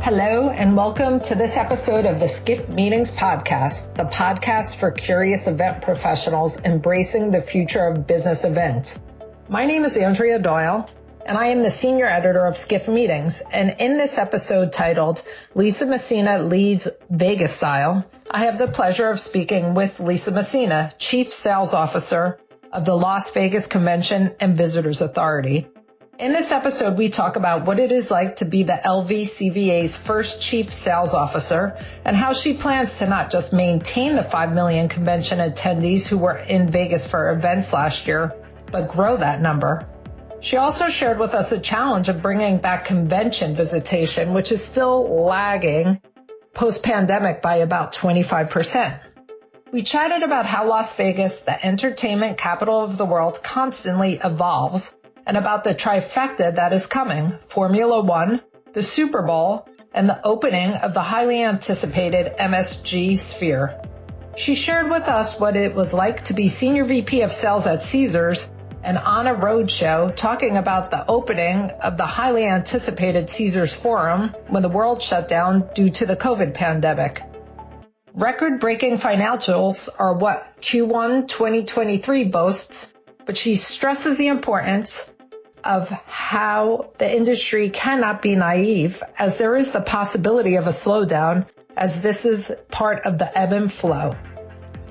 Hello, and welcome to this episode of the Skift Meetings podcast, the podcast for curious event professionals embracing the future of business events. My name is Andrea Doyle, and I am the senior editor of Skift Meetings. And in this episode titled Lisa Messina Leads Vegas Style, I have the pleasure of speaking with Lisa Messina, Chief Sales Officer of the Las Vegas Convention and Visitors Authority. In this episode, we talk about what it is like to be the LVCVA's first chief sales officer and how she plans to not just maintain the 5 million convention attendees who were in Vegas for events last year, but grow that number. She also shared with us a challenge of bringing back convention visitation, which is still lagging post-pandemic by about 25%. We chatted about how Las Vegas, the entertainment capital of the world, constantly evolves, and about the trifecta that is coming, Formula One, the Super Bowl, and the opening of the highly anticipated MSG Sphere. She shared with us what it was like to be Senior VP of Sales at Caesars and on a road show talking about the opening of the highly anticipated Caesars Forum when the world shut down due to the COVID pandemic. Record-breaking financials are what Q1 2023 boasts, but she stresses the importance of how the industry cannot be naive, as there is the possibility of a slowdown, as this is part of the ebb and flow.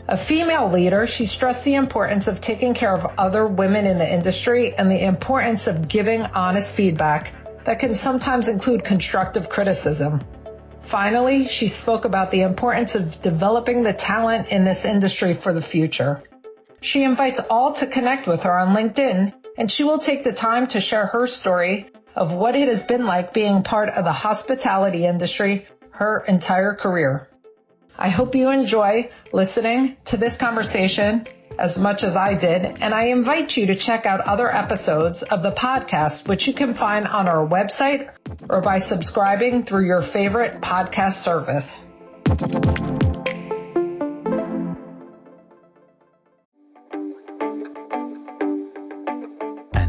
A female leader, she stressed the importance of taking care of other women in the industry and the importance of giving honest feedback that can sometimes include constructive criticism. Finally, she spoke about the importance of developing the talent in this industry for the future. She invites all to connect with her on LinkedIn, and she will take the time to share her story of what it has been like being part of the hospitality industry her entire career. I hope you enjoy listening to this conversation as much as I did, and I invite you to check out other episodes of the podcast, which you can find on our website or by subscribing through your favorite podcast service.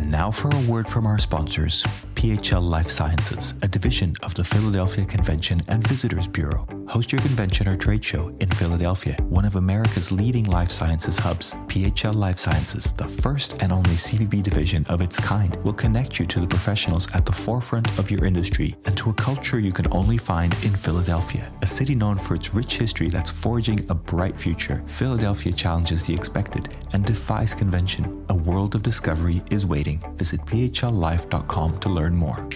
Now for a word from our sponsors, PHL Life Sciences, a division of the Philadelphia Convention and Visitors Bureau. Host your convention or trade show in Philadelphia, one of America's leading life sciences hubs. PHL Life Sciences, the first and only CVB division of its kind, will connect you to the professionals at the forefront of your industry and to a culture you can only find in Philadelphia. A city known for its rich history that's forging a bright future, Philadelphia challenges the expected and defies convention. A world of discovery is waiting. Visit phllife.com to learn more.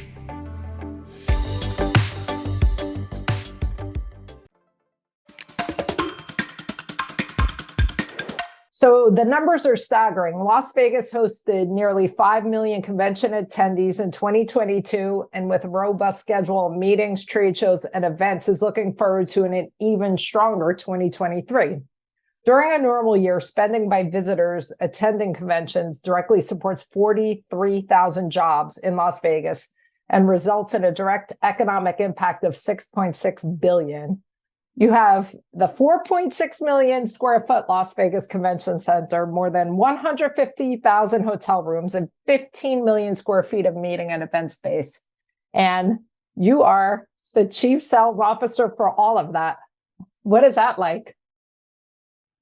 So the numbers are staggering. Las Vegas hosted nearly 5 million convention attendees in 2022, and with a robust schedule of meetings, trade shows, and events, is looking forward to an even stronger 2023. During a normal year, spending by visitors attending conventions directly supports 43,000 jobs in Las Vegas and results in a direct economic impact of $6.6 billion. You have the 4.6 million square foot Las Vegas Convention Center, more than 150,000 hotel rooms, and 15 million square feet of meeting and event space. And you are the chief sales officer for all of that. What is that like?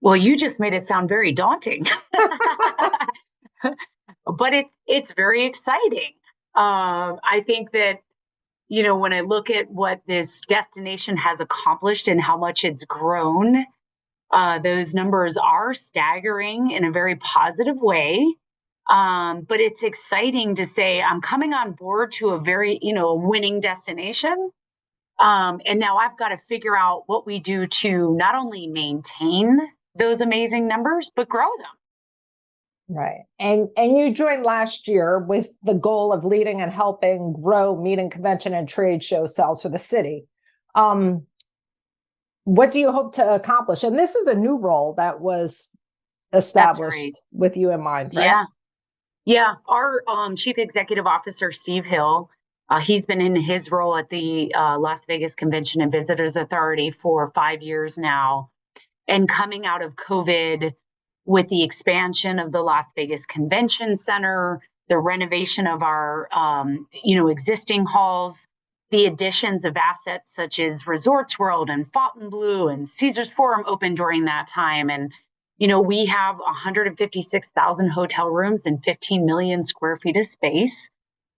Well, you just made it sound very daunting, but it's very exciting. I think that, you know, when I look at what this destination has accomplished and how much it's grown, those numbers are staggering in a very positive way. But it's exciting to say I'm coming on board to a very, a winning destination. And now I've got to figure out what we do to not only maintain those amazing numbers, but grow them. Right. And you joined last year with the goal of leading and helping grow meeting, convention, and trade show sales for the city. What do you hope to accomplish? And this is a new role that was established with you in mind, right? Yeah. Our Chief Executive Officer, Steve Hill, he's been in his role at the Las Vegas Convention and Visitors Authority for 5 years now. And coming out of COVID, with the expansion of the Las Vegas Convention Center, the renovation of our, existing halls, the additions of assets such as Resorts World and Fontainebleau and Caesars Forum opened during that time. And, we have 156,000 hotel rooms and 15 million square feet of space.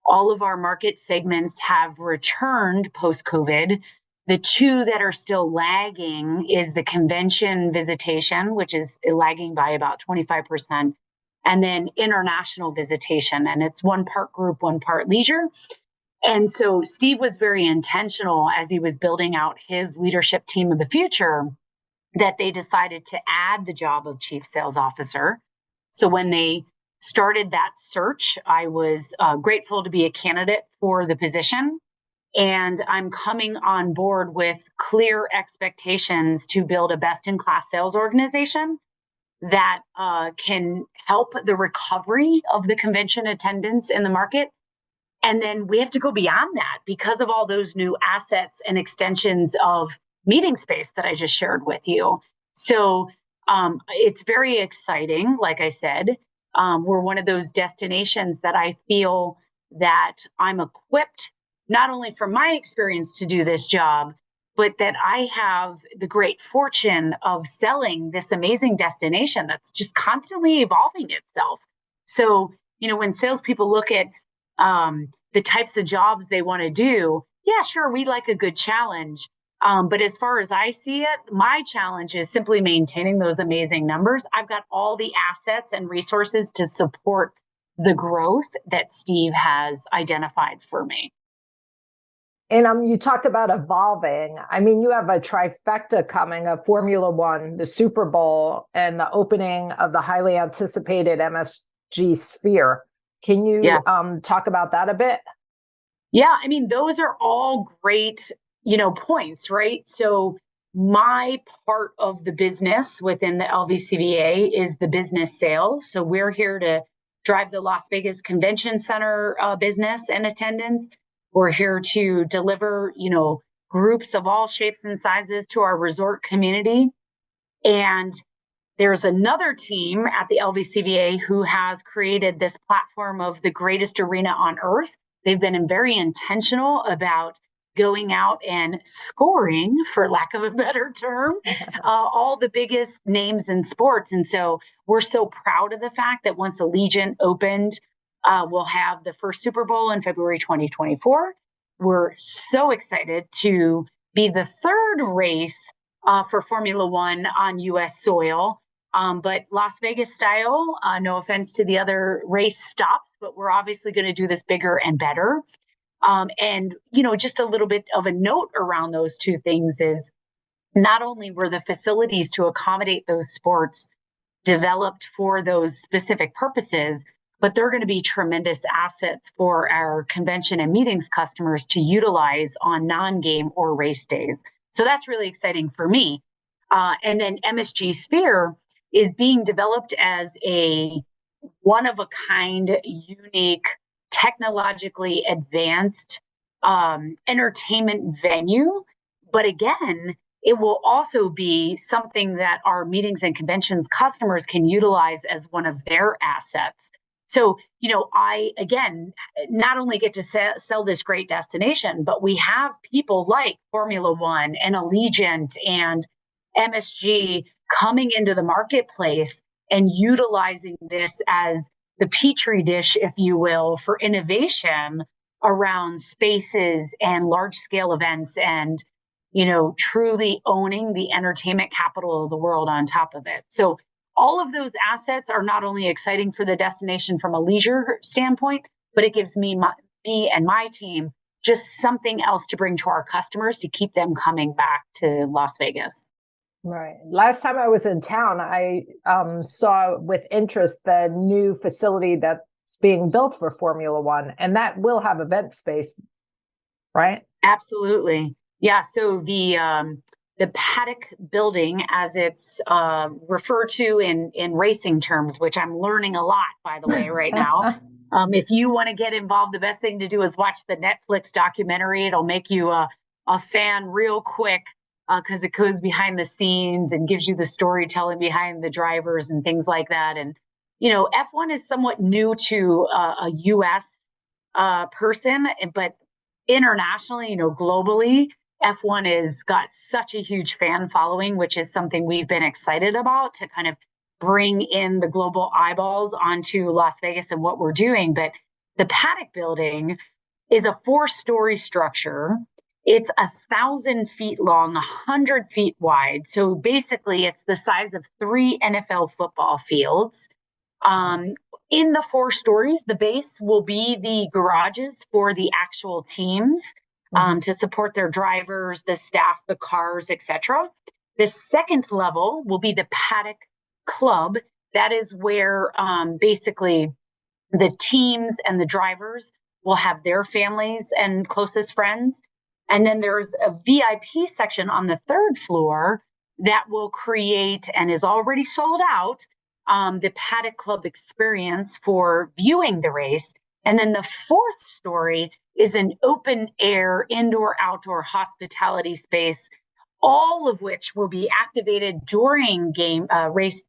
All of our market segments have returned post-COVID. The two that are still lagging is the convention visitation, which is lagging by about 25%, and then international visitation. And it's one part group, one part leisure. And so Steve was very intentional as he was building out his leadership team of the future that they decided to add the job of chief sales officer. So when they started that search, I was grateful to be a candidate for the position. And I'm coming on board with clear expectations to build a best-in-class sales organization that can help the recovery of the convention attendance in the market. And then we have to go beyond that because of all those new assets and extensions of meeting space that I just shared with you. So it's very exciting. Like I said, we're one of those destinations that I feel that I'm equipped, not only from my experience to do this job, but that I have the great fortune of selling this amazing destination that's just constantly evolving itself. So, when salespeople look at the types of jobs they want to do, yeah, sure, we like a good challenge. But as far as I see it, my challenge is simply maintaining those amazing numbers. I've got all the assets and resources to support the growth that Steve has identified for me. And you talked about evolving. I mean, you have a trifecta coming of Formula One, the Super Bowl, and the opening of the highly anticipated MSG Sphere. Can you talk about that a bit? Yeah, I mean, those are all great, points, right? So my part of the business within the LVCVA is the business sales. So we're here to drive the Las Vegas Convention Center business and attendance. We're here to deliver, groups of all shapes and sizes to our resort community. And there's another team at the LVCVA who has created this platform of the greatest arena on earth. They've been very intentional about going out and scoring, for lack of a better term, all the biggest names in sports. And so we're so proud of the fact that once Allegiant opened, we'll have the first Super Bowl in February 2024. We're so excited to be the third race for Formula One on U.S. soil. But Las Vegas style, no offense to the other race stops, but we're obviously going to do this bigger and better. And, just a little bit of a note around those two things is not only were the facilities to accommodate those sports developed for those specific purposes, but they're going to be tremendous assets for our convention and meetings customers to utilize on non-game or race days. So that's really exciting for me. And then MSG Sphere is being developed as a one-of-a-kind, unique, technologically advanced entertainment venue. But again, it will also be something that our meetings and conventions customers can utilize as one of their assets. So, I, again, not only get to sell this great destination, but we have people like Formula One and Allegiant and MSG coming into the marketplace and utilizing this as the petri dish, if you will, for innovation around spaces and large scale events and, truly owning the entertainment capital of the world on top of it. So all of those assets are not only exciting for the destination from a leisure standpoint, but it gives me and my team just something else to bring to our customers to keep them coming back to Las Vegas. Right. Last time I was in town, I saw with interest the new facility that's being built for Formula One, and that will have event space, right? Absolutely. Yeah. So the paddock building, as it's referred to in racing terms, which I'm learning a lot, by the way, right now. If you want to get involved, the best thing to do is watch the Netflix documentary. It'll make you a fan real quick because it goes behind the scenes and gives you the storytelling behind the drivers and things like that. And, F1 is somewhat new to a U.S. person, but internationally, globally, F1 has got such a huge fan following, which is something we've been excited about to kind of bring in the global eyeballs onto Las Vegas and what we're doing. But the paddock building is a 4-story structure. It's 1,000 feet long, 100 feet wide. So basically, it's the size of 3 NFL football fields. In the 4 stories, the base will be the garages for the actual teams to support their drivers, the staff, the cars, etc. The second level will be the paddock club. That is where basically the teams and the drivers will have their families and closest friends. And then there's a VIP section on the 3rd floor that will create, and is already sold out, the Paddock Club experience for viewing the race. And then the 4th story is an open air, indoor, outdoor hospitality space, all of which will be activated during race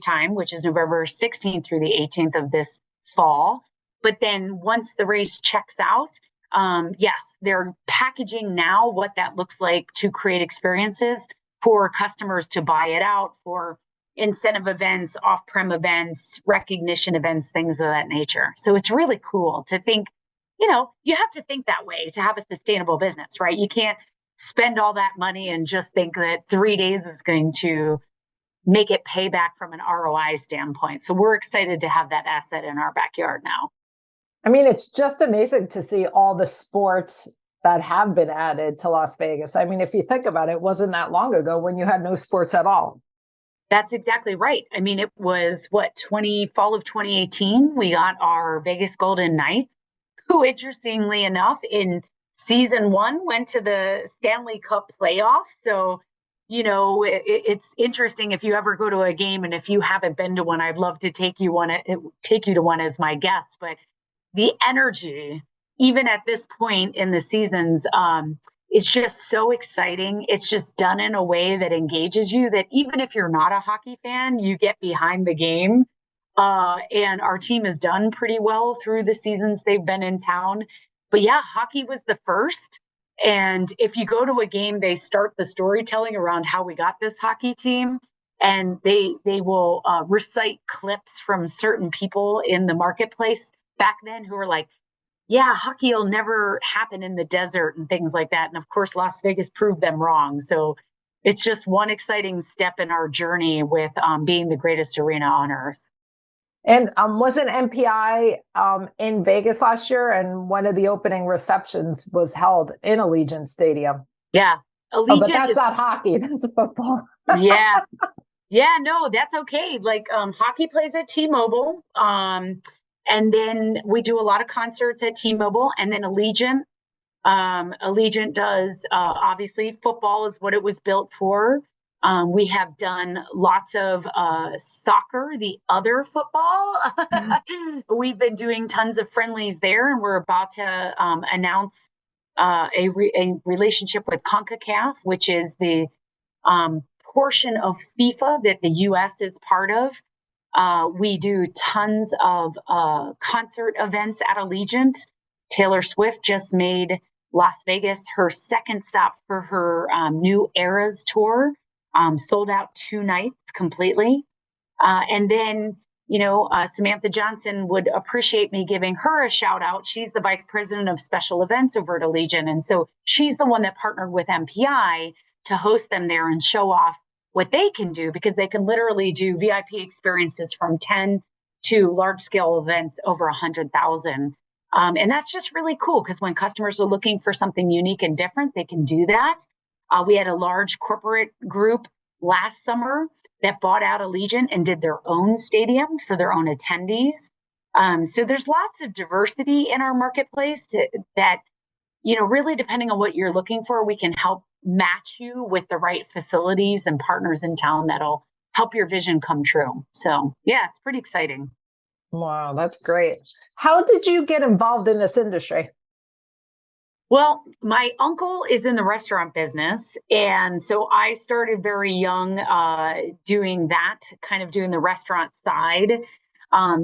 time, which is November 16th through the 18th of this fall. But then once the race checks out, yes, they're packaging now what that looks like to create experiences for customers to buy it out for incentive events, off-prem events, recognition events, things of that nature. So it's really cool to think, you have to think that way to have a sustainable business, right? You can't spend all that money and just think that 3 days is going to make it pay back from an ROI standpoint. So we're excited to have that asset in our backyard now. I mean, it's just amazing to see all the sports that have been added to Las Vegas. I mean, if you think about it, it wasn't that long ago when you had no sports at all. That's exactly right. I mean, it was fall of 2018, we got our Vegas Golden Knights, who interestingly enough in season 1 went to the Stanley Cup playoffs. So, it's interesting if you ever go to a game, and if you haven't been to one, I'd love to take you to one as my guest. But the energy, even at this point in the seasons, is just so exciting. It's just done in a way that engages you, that even if you're not a hockey fan, you get behind the game. And our team has done pretty well through the seasons they've been in town. But yeah, hockey was the first. And if you go to a game, they start the storytelling around how we got this hockey team. And they will recite clips from certain people in the marketplace back then who were like, yeah, hockey will never happen in the desert and things like that. And of course, Las Vegas proved them wrong. So it's just one exciting step in our journey with being the greatest arena on earth. And wasn't MPI in Vegas last year? And one of the opening receptions was held in Allegiant Stadium. Yeah. But that's not hockey. That's football. Yeah. Yeah, no, that's okay. Like hockey plays at T-Mobile. And then we do a lot of concerts at T-Mobile, and then Allegiant. Allegiant does, obviously, football is what it was built for. We have done lots of soccer, the other football. We've been doing tons of friendlies there, and we're about to announce a relationship with CONCACAF, which is the portion of FIFA that the U.S. is part of. We do tons of concert events at Allegiant. Taylor Swift just made Las Vegas her second stop for her new Eras tour. Sold out 2 nights completely. And then, Samantha Johnson would appreciate me giving her a shout out. She's the vice president of special events over at Allegiant. And so she's the one that partnered with MPI to host them there and show off what they can do, because they can literally do VIP experiences from 10 to large scale events over 100,000. And that's just really cool, because when customers are looking for something unique and different, they can do that. We had a large corporate group last summer that bought out Allegiant and did their own stadium for their own attendees. So there's lots of diversity in our marketplace that, really depending on what you're looking for, we can help match you with the right facilities and partners in town that'll help your vision come true. So yeah, it's pretty exciting. Wow, that's great. How did you get involved in this industry? Well, my uncle is in the restaurant business. And so I started very young doing the restaurant side.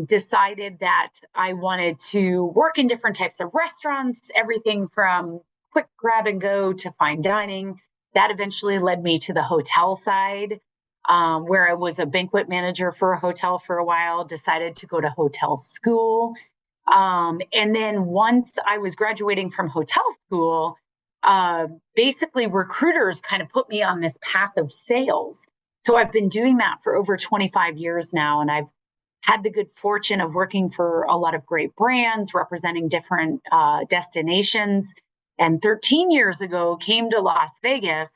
decided that I wanted to work in different types of restaurants, everything from quick grab and go to fine dining. That eventually led me to the hotel side, where I was a banquet manager for a hotel for a while, decided to go to hotel school. And then once I was graduating from hotel school, basically recruiters kind of put me on this path of sales. So I've been doing that for over 25 years now, and I've had the good fortune of working for a lot of great brands, representing different destinations. And 13 years ago, came to Las Vegas,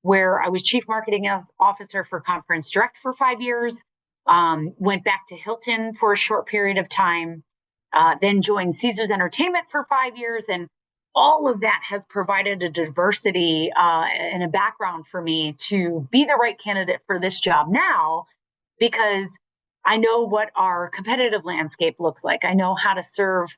where I was chief marketing officer for Conference Direct for 5 years, went back to Hilton for a short period of time, then joined Caesars Entertainment for 5 years. And all of that has provided a diversity and a background for me to be the right candidate for this job now, because I know what our competitive landscape looks like. I know how to serve,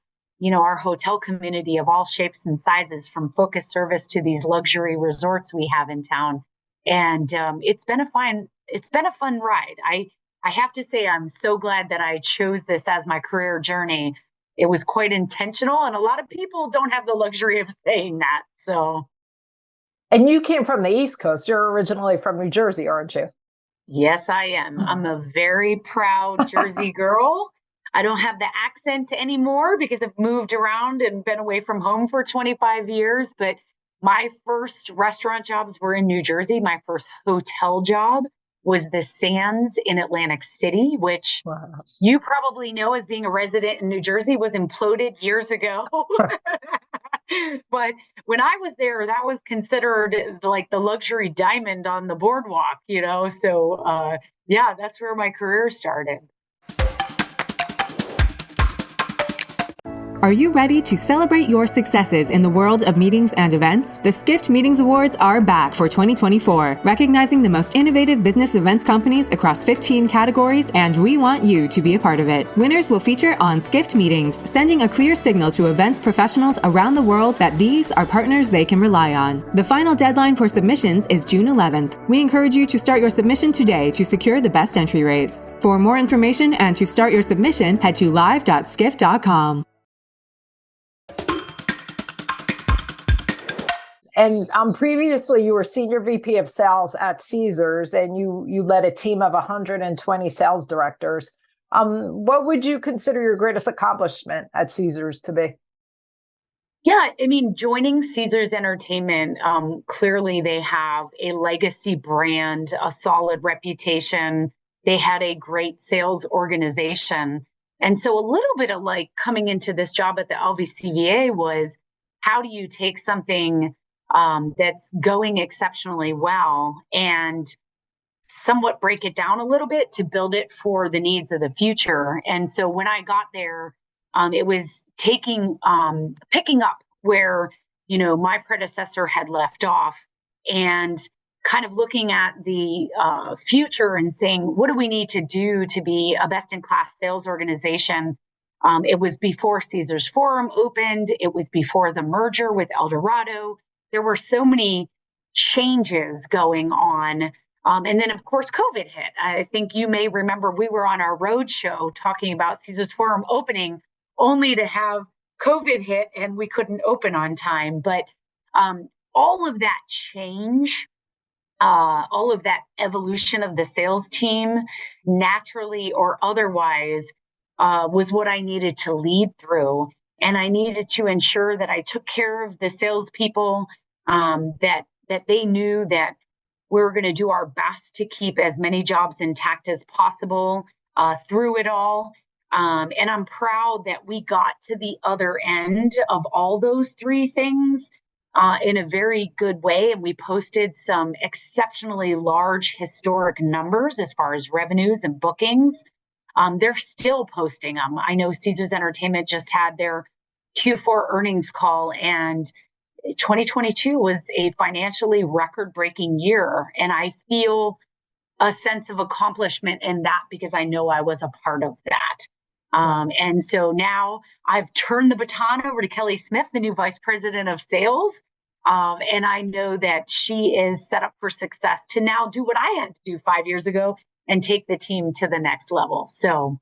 our hotel community of all shapes and sizes, from focus service to these luxury resorts we have in town. And it's been a fun ride. I have to say, I'm so glad that I chose this as my career journey. It was quite intentional, and a lot of people don't have the luxury of saying that. So. And you came from the East Coast. You're originally from New Jersey, aren't you? Yes, I am. I'm a very proud Jersey girl. I don't have the accent anymore because I've moved around and been away from home for 25 years. But my first restaurant jobs were in New Jersey. My first hotel job was the Sands in Atlantic City, which you probably know, as being a resident in New Jersey, was imploded years ago. But when I was there, that was considered like the luxury diamond on the boardwalk, So, yeah, that's where my career started. Are you ready to celebrate your successes in the world of meetings and events? The Skift Meetings Awards are back for 2024, recognizing the most innovative business events companies across 15 categories, and we want you to be a part of it. Winners will feature on Skift Meetings, sending a clear signal to events professionals around the world that these are partners they can rely on. The final deadline for submissions is June 11th. We encourage you to start your submission today to secure the best entry rates. For more information and to start your submission, head to live.skift.com. And previously, you were Senior VP of Sales at Caesars, and you led a team of 120 sales directors. What would you consider your greatest accomplishment at Caesars to be? Yeah, joining Caesars Entertainment, clearly they have a legacy brand, a solid reputation. They had a great sales organization. And so a little bit of like coming into this job at the LVCVA was, how do you take something that's going exceptionally well and somewhat break it down a little bit to build it for the needs of the future? And so when I got there, it was picking up where, my predecessor had left off, and kind of looking at the future and saying, what do we need to do to be a best-in-class sales organization? It was before Caesars Forum opened. It was before the merger with Eldorado. There were so many changes going on. And then, of course, COVID hit. I think you may remember we were on our road show talking about Caesars Forum opening, only to have COVID hit and we couldn't open on time. But all of that change, all of that evolution of the sales team, naturally or otherwise, was what I needed to lead through. And I needed to ensure that I took care of the salespeople, that they knew that we were going to do our best to keep as many jobs intact as possible through it all. And I'm proud that we got to the other end of all those three things in a very good way. And we posted some exceptionally large historic numbers as far as revenues and bookings. They're still posting them. I know Caesars Entertainment just had their Q4 earnings call, and 2022 was a financially record-breaking year. And I feel a sense of accomplishment in that because I know I was a part of that. And so now I've turned the baton over to Kelly Smith, the new vice president of sales. And I know that she is set up for success to now do what I had to do 5 years ago and take the team to the next level. So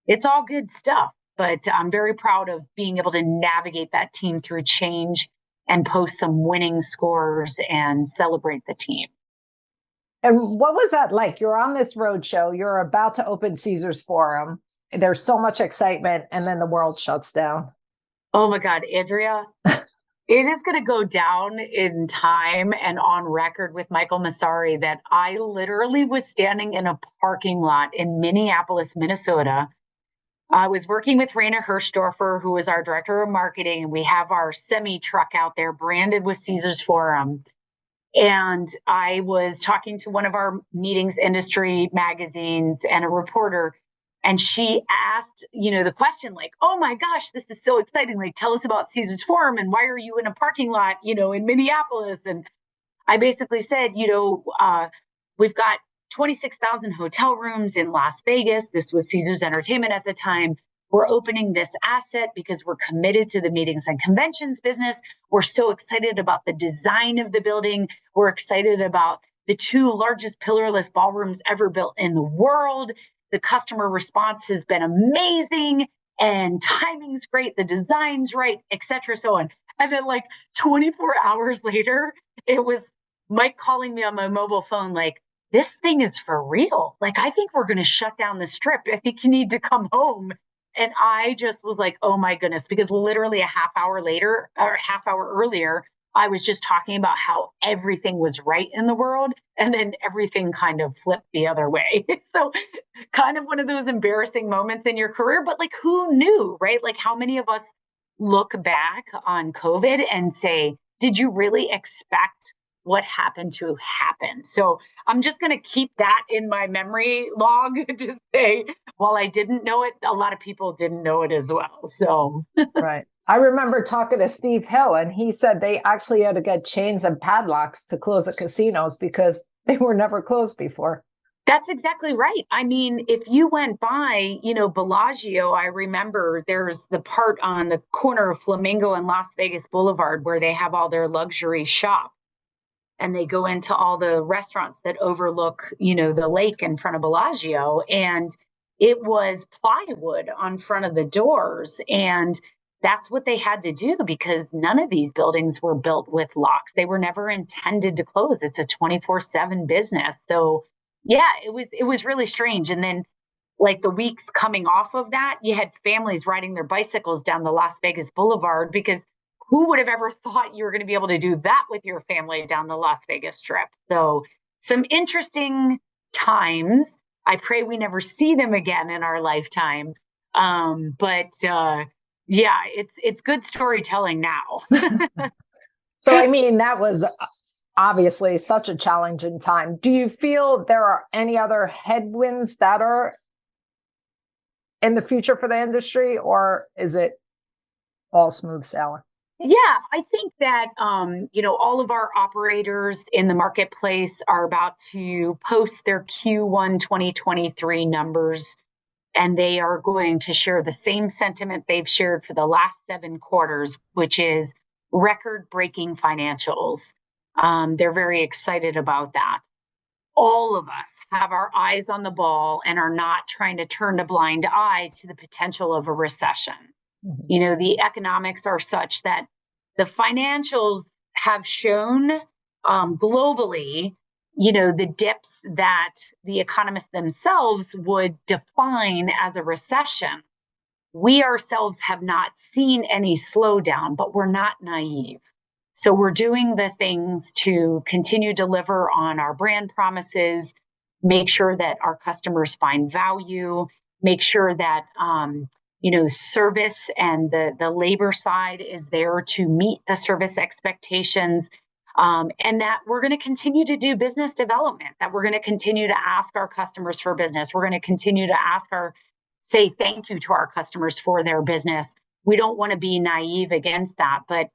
it's all good stuff. But I'm very proud of being able to navigate that team through change and post some winning scores and celebrate the team. And what was that like? You're on this road show, you're about to open Caesars Forum. There's so much excitement, and then the world shuts down. Oh my God, Andrea, it is going to go down in time and on record with Michael Massari that I literally was standing in a parking lot in Minneapolis, Minnesota. I was working with Raina Hirschdorfer, who is our director of marketing, and we have our semi truck out there branded with Caesars Forum. And I was talking to one of our meetings industry magazines and a reporter, and she asked, the question like, oh my gosh, this is so exciting. Like, tell us about Caesars Forum and why are you in a parking lot, in Minneapolis? And I basically said, we've got 26,000 hotel rooms in Las Vegas. This was Caesars Entertainment at the time. We're opening this asset because we're committed to the meetings and conventions business. We're so excited about the design of the building. We're excited about the 2 largest pillarless ballrooms ever built in the world. The customer response has been amazing and timing's great. The design's right, et cetera, so on. And then 24 hours later, it was Mike calling me on my mobile phone, like, this thing is for real. Like, I think we're going to shut down the strip. I think you need to come home. And I just was like, oh my goodness, because literally a half hour earlier, I was just talking about how everything was right in the world. And then everything kind of flipped the other way. So kind of one of those embarrassing moments in your career, but who knew, right? How many of us look back on COVID and say, did you really expect what happened to happen? So I'm just going to keep that in my memory log to say, while I didn't know it, a lot of people didn't know it as well. So, right. I remember talking to Steve Hill, and he said they actually had to get chains and padlocks to close the casinos because they were never closed before. That's exactly right. I mean, if you went by, Bellagio, I remember there's the part on the corner of Flamingo and Las Vegas Boulevard where they have all their luxury shops. And they go into all the restaurants that overlook, the lake in front of Bellagio. And it was plywood on front of the doors. And that's what they had to do because none of these buildings were built with locks. They were never intended to close. It's a 24/7 business. So yeah, it was really strange. And then the weeks coming off of that, you had families riding their bicycles down the Las Vegas Boulevard because who would have ever thought you were going to be able to do that with your family down the Las Vegas Strip? So some interesting times. I pray we never see them again in our lifetime. But it's good storytelling now. So, I mean, that was obviously such a challenging time. Do you feel there are any other headwinds that are in the future for the industry, or is it all smooth sailing? Yeah, I think that, all of our operators in the marketplace are about to post their Q1 2023 numbers, and they are going to share the same sentiment they've shared for the last 7 quarters, which is record-breaking financials. They're very excited about that. All of us have our eyes on the ball and are not trying to turn a blind eye to the potential of a recession. Mm-hmm. The economics are such that the financials have shown globally, the dips that the economists themselves would define as a recession. We ourselves have not seen any slowdown, but we're not naive. So we're doing the things to continue to deliver on our brand promises, make sure that our customers find value, make sure that service and the labor side is there to meet the service expectations, and that we're going to continue to do business development, that we're going to continue to ask our customers for business. We're going to continue to say thank you to our customers for their business. We don't want to be naive against that, but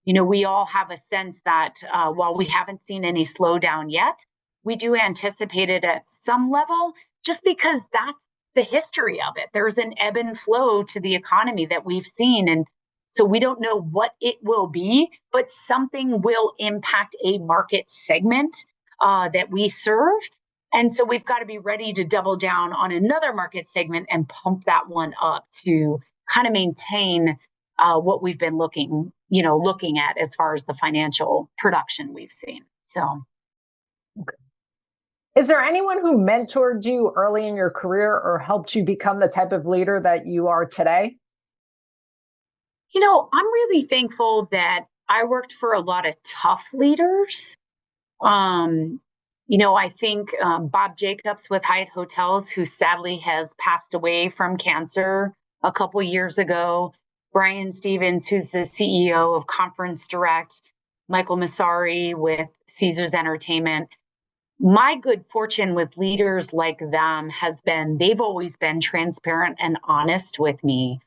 we all have a sense that while we haven't seen any slowdown yet, we do anticipate it at some level, just because that's the history of it. There's an ebb and flow to the economy that we've seen. And so we don't know what it will be, but something will impact a market segment that we serve. And so we've got to be ready to double down on another market segment and pump that one up to kind of maintain what we've been looking at as far as the financial production we've seen. So, is there anyone who mentored you early in your career or helped you become the type of leader that you are today? I'm really thankful that I worked for a lot of tough leaders. I think Bob Jacobs with Hyatt Hotels, who sadly has passed away from cancer a couple years ago, Brian Stevens, who's the CEO of Conference Direct, Michael Massari with Caesars Entertainment. My good fortune with leaders like them has been they've always been transparent and honest with me.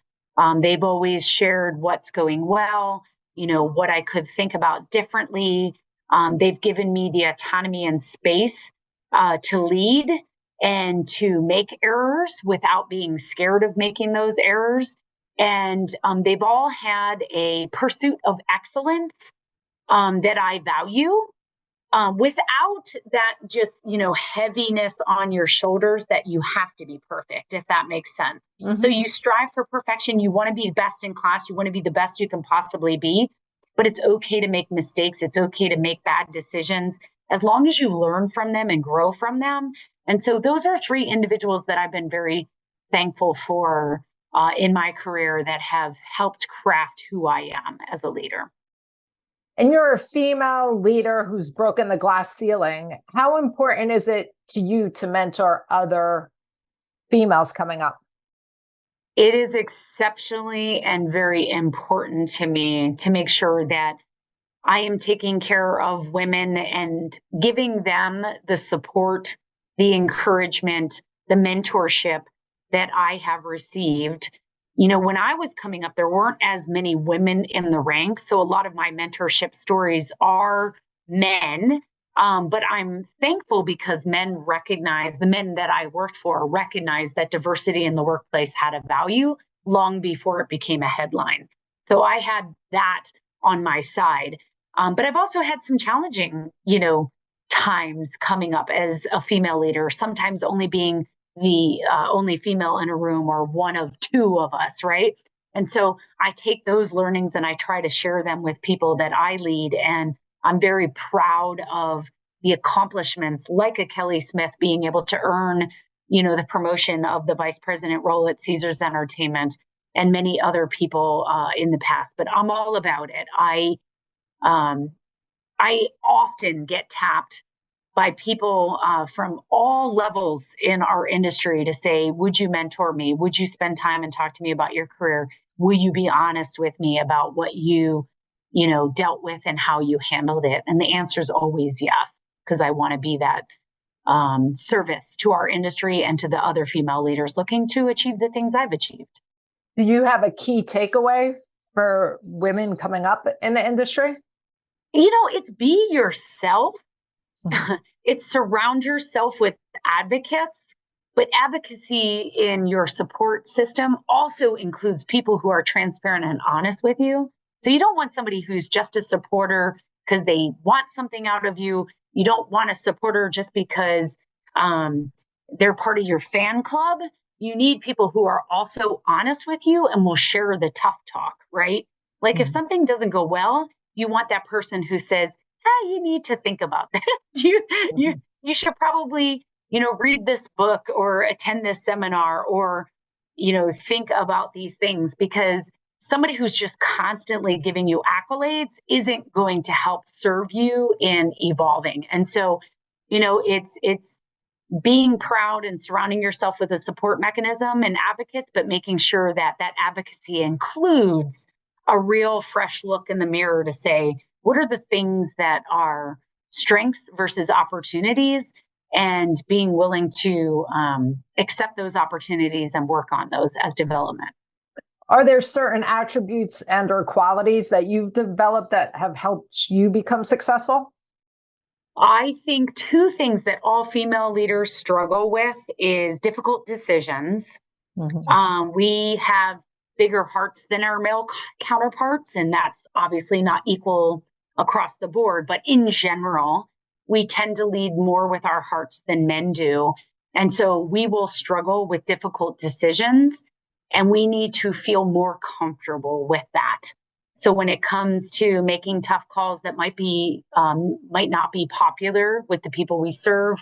They've always shared what's going well, what I could think about differently. They've given me the autonomy and space to lead and to make errors without being scared of making those errors. And they've all had a pursuit of excellence that I value. Without that just, heaviness on your shoulders that you have to be perfect, if that makes sense. Mm-hmm. So you strive for perfection. You want to be best in class. You want to be the best you can possibly be, but it's okay to make mistakes. It's okay to make bad decisions as long as you learn from them and grow from them. And so those are three individuals that I've been very thankful for in my career that have helped craft who I am as a leader. And you're a female leader who's broken the glass ceiling. How important is it to you to mentor other females coming up? It is exceptionally and very important to me to make sure that I am taking care of women and giving them the support, the encouragement, the mentorship that I have received. When I was coming up, there weren't as many women in the ranks. So a lot of my mentorship stories are men. But I'm thankful because the men that I worked for recognized that diversity in the workplace had a value long before it became a headline. So I had that on my side. But I've also had some challenging, times coming up as a female leader, sometimes only being the only female in a room or one of two of us, right? And so I take those learnings and I try to share them with people that I lead. And I'm very proud of the accomplishments like a Kelly Smith being able to earn, the promotion of the vice president role at Caesars Entertainment and many other people in the past. But I'm all about it. I often get tapped by people from all levels in our industry to say, would you mentor me? Would you spend time and talk to me about your career? Will you be honest with me about what you dealt with and how you handled it? And the answer is always yes, because I want to be that service to our industry and to the other female leaders looking to achieve the things I've achieved. Do you have a key takeaway for women coming up in the industry? It's be yourself. It's surround yourself with advocates, but advocacy in your support system also includes people who are transparent and honest with you. So you don't want somebody who's just a supporter because they want something out of you. You don't want a supporter just because they're part of your fan club. You need people who are also honest with you and will share the tough talk, right? Like if something doesn't go well, you want that person who says, hey, you need to think about this. You should probably, read this book or attend this seminar or, think about these things, because somebody who's just constantly giving you accolades isn't going to help serve you in evolving. And so, it's being proud and surrounding yourself with a support mechanism and advocates, but making sure that that advocacy includes a real fresh look in the mirror to say, what are the things that are strengths versus opportunities, and being willing to accept those opportunities and work on those as development. Are there certain attributes and or qualities that you've developed that have helped you become successful? I think two things that all female leaders struggle with is difficult decisions. Mm-hmm. We have bigger hearts than our male counterparts, and that's obviously not equal across the board. But in general, we tend to lead more with our hearts than men do. And so we will struggle with difficult decisions, and we need to feel more comfortable with that. So when it comes to making tough calls that might not be popular with the people we serve,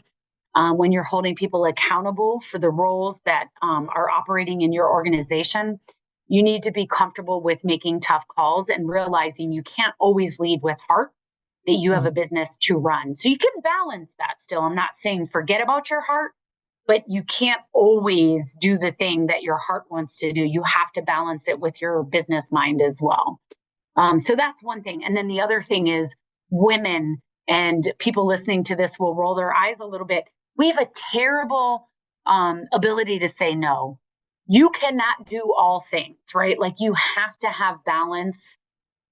when you're holding people accountable for the roles that are operating in your organization, you need to be comfortable with making tough calls and realizing you can't always lead with heart, that you have a business to run. So you can balance that still. I'm not saying forget about your heart, but you can't always do the thing that your heart wants to do. You have to balance it with your business mind as well. So that's one thing. And then the other thing is women, and people listening to this will roll their eyes a little bit. We have a terrible ability to say no. You cannot do all things, right? Like you have to have balance,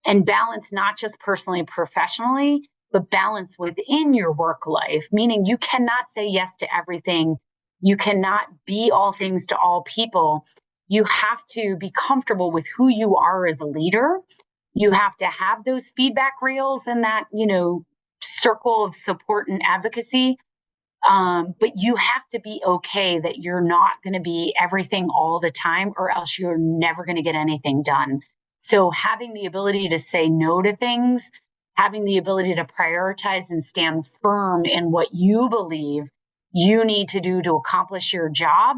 and balance not just personally and professionally, but balance within your work life, meaning you cannot say yes to everything. You cannot be all things to all people. You have to be comfortable with who you are as a leader. You have to have those feedback reels and that, circle of support and advocacy. But you have to be okay that you're not going to be everything all the time, or else you're never going to get anything done. So having the ability to say no to things, having the ability to prioritize and stand firm in what you believe you need to do to accomplish your job,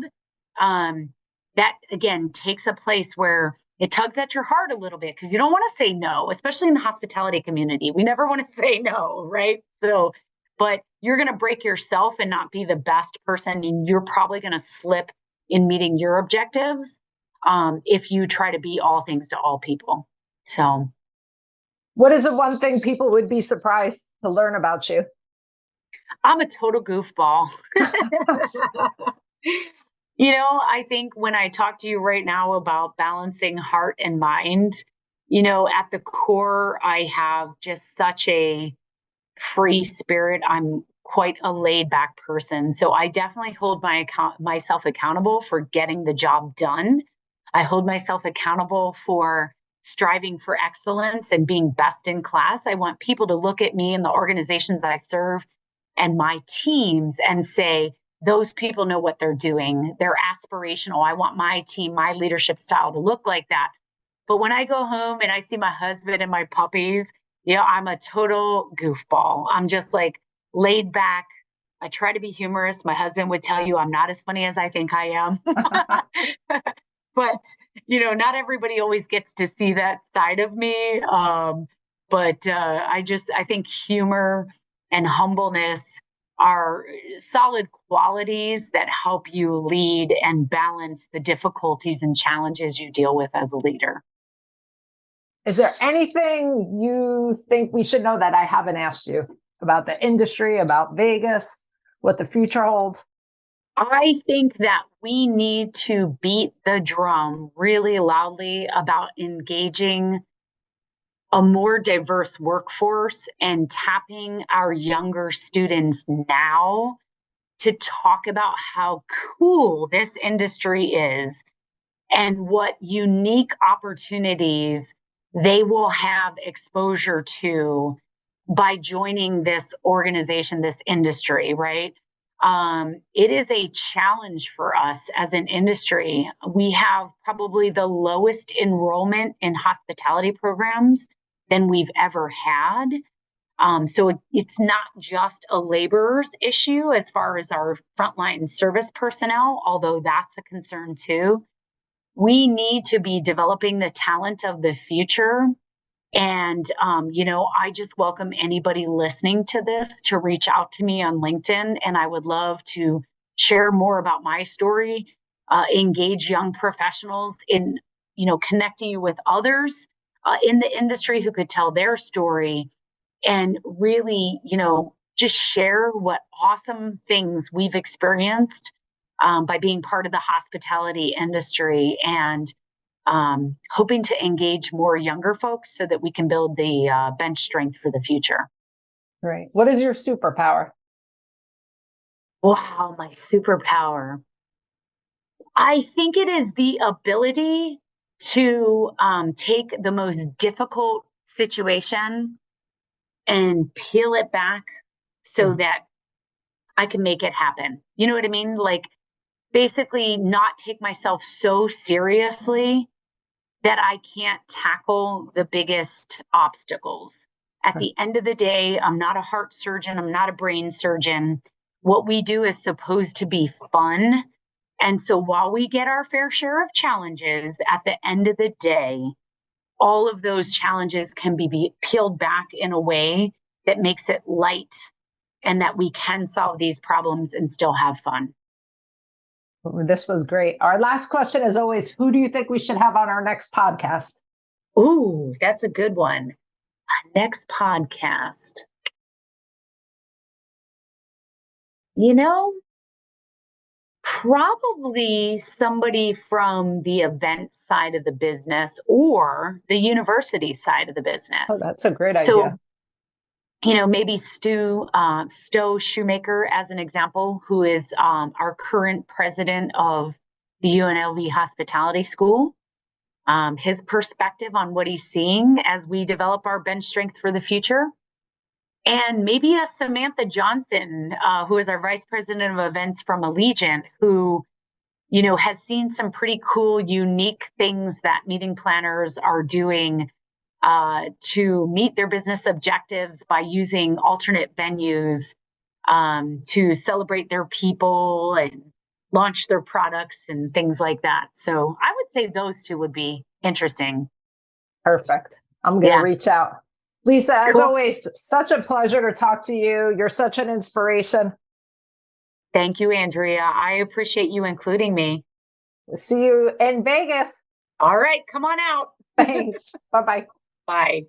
that again takes a place where it tugs at your heart a little bit, because you don't want to say no, especially in the hospitality community. We never want to say no, right? So, but you're going to break yourself and not be the best person, and you're probably going to slip in meeting your objectives if you try to be all things to all people. So, what is the one thing people would be surprised to learn about you? I'm a total goofball. I think when I talk to you right now about balancing heart and mind, at the core, I have just such a free spirit. I'm quite a laid back person. So I definitely hold myself accountable for getting the job done. I hold myself accountable for striving for excellence and being best in class. I want people to look at me and the organizations I serve and my teams and say, those people know what they're doing. They're aspirational. I want my team, my leadership style to look like that. But when I go home and I see my husband and my puppies, I'm a total goofball. I'm just like laid back. I try to be humorous. My husband would tell you I'm not as funny as I think I am. But, not everybody always gets to see that side of me. But I think humor and humbleness are solid qualities that help you lead and balance the difficulties and challenges you deal with as a leader. Is there anything you think we should know that I haven't asked you about the industry, about Vegas, what the future holds? I think that we need to beat the drum really loudly about engaging a more diverse workforce and tapping our younger students now to talk about how cool this industry is and what unique opportunities they will have exposure to by joining this organization, this industry, right? It is a challenge for us as an industry. We have probably the lowest enrollment in hospitality programs than we've ever had. So it's not just a laborer's issue as far as our frontline service personnel, although that's a concern too. We need to be developing the talent of the future. And, I just welcome anybody listening to this to reach out to me on LinkedIn. And I would love to share more about my story, engage young professionals in, connecting you with others in the industry who could tell their story, and really, just share what awesome things we've experienced by being part of the hospitality industry, and hoping to engage more younger folks so that we can build the bench strength for the future. Right. What is your superpower? Wow, my superpower. I think it is the ability to take the most difficult situation and peel it back, so that I can make it happen. You know what I mean? Like basically not take myself so seriously that I can't tackle the biggest obstacles. At the end of the day, I'm not a heart surgeon. I'm not a brain surgeon. What we do is supposed to be fun. And so while we get our fair share of challenges, at the end of the day, all of those challenges can be peeled back in a way that makes it light and that we can solve these problems and still have fun. This was great. Our last question is always, who do you think we should have on our next podcast? Ooh, that's a good one. Our next podcast. You know, probably somebody from the event side of the business or the university side of the business. Oh, that's a great idea. You know, maybe Stowe Shoemaker, as an example, who is our current president of the UNLV Hospitality School. His perspective on what he's seeing as we develop our bench strength for the future. And maybe a Samantha Johnson, who is our vice president of events from Allegiant, who, you know, has seen some pretty cool, unique things that meeting planners are doing to meet their business objectives by using alternate venues to celebrate their people and launch their products and things like that. So I would say those two would be interesting. Perfect. I'm going to reach out. Lisa, as always, such a pleasure to talk to you. You're such an inspiration. Thank you, Andrea. I appreciate you including me. See you in Vegas. All right, come on out. Thanks. Bye-bye. Bye.